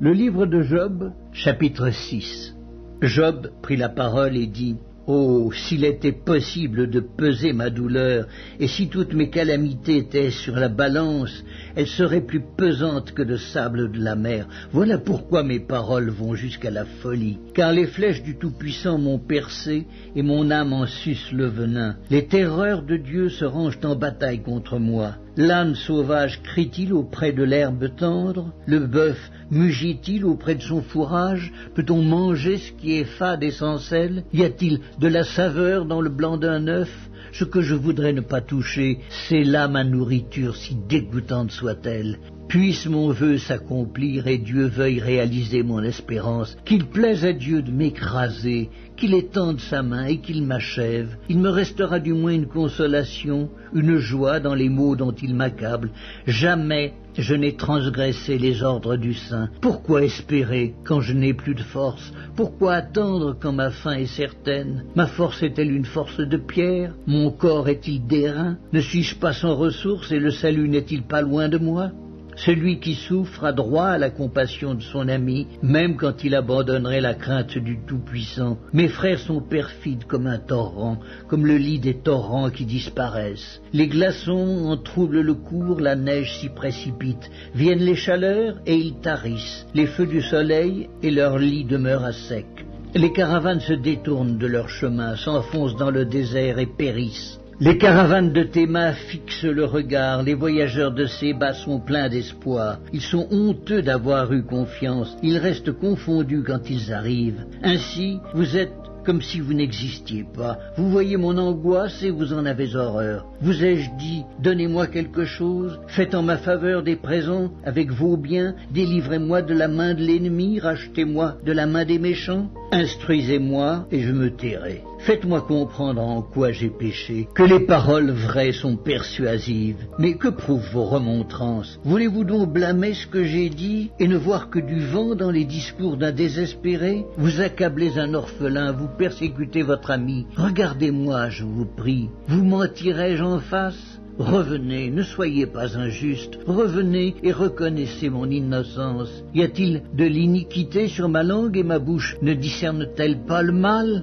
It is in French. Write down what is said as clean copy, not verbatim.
Le livre de Job, chapitre 6. Job prit la parole et dit : Oh, s'il était possible de peser ma douleur, et si toutes mes calamités étaient sur la balance, elles seraient plus pesantes que le sable de la mer. Voilà pourquoi mes paroles vont jusqu'à la folie. Car les flèches du Tout-Puissant m'ont percé, et mon âme en suce le venin. Les terreurs de Dieu se rangent en bataille contre moi. L'âne sauvage crie-t-il auprès de l'herbe tendre? Le bœuf mugit-il auprès de son fourrage? Peut-on manger ce qui est fade et sans sel? Y a-t-il de la saveur dans le blanc d'un œuf? Ce que je voudrais ne pas toucher, c'est là ma nourriture, si dégoûtante soit-elle. Puisse mon vœu s'accomplir et Dieu veuille réaliser mon espérance, qu'il plaise à Dieu de m'écraser, qu'il étende sa main et qu'il m'achève. Il me restera du moins une consolation, une joie dans les maux dont il m'accable. Jamais je n'ai transgressé les ordres du Saint. Pourquoi espérer quand je n'ai plus de force? Pourquoi attendre quand ma fin est certaine? Ma force est-elle une force de pierre? Mon corps est-il d'airain? Ne suis-je pas sans ressources et le salut n'est-il pas loin de moi? Celui qui souffre a droit à la compassion de son ami, même quand il abandonnerait la crainte du Tout-Puissant. Mes frères sont perfides comme un torrent, comme le lit des torrents qui disparaissent. Les glaçons en troublent le cours, la neige s'y précipite. Viennent les chaleurs et ils tarissent, les feux du soleil et leur lit demeure à sec. Les caravanes se détournent de leur chemin, s'enfoncent dans le désert et périssent. Les caravanes de Théma fixent le regard, les voyageurs de Séba sont pleins d'espoir. Ils sont honteux d'avoir eu confiance, ils restent confondus quand ils arrivent. Ainsi, vous êtes comme si vous n'existiez pas. Vous voyez mon angoisse et vous en avez horreur. Vous ai-je dit, donnez-moi quelque chose, faites en ma faveur des présents avec vos biens, délivrez-moi de la main de l'ennemi, rachetez-moi de la main des méchants. Instruisez-moi et je me tairai. Faites-moi comprendre en quoi j'ai péché, que les paroles vraies sont persuasives. Mais que prouvent vos remontrances? Voulez-vous donc blâmer ce que j'ai dit et ne voir que du vent dans les discours d'un désespéré? Vous accablez un orphelin, vous persécutez votre ami. Regardez-moi, je vous prie. Vous mentirai-je en face? Revenez, ne soyez pas injuste, revenez et reconnaissez mon innocence. Y a-t-il de l'iniquité sur ma langue et ma bouche ne discerne-t-elle pas le mal?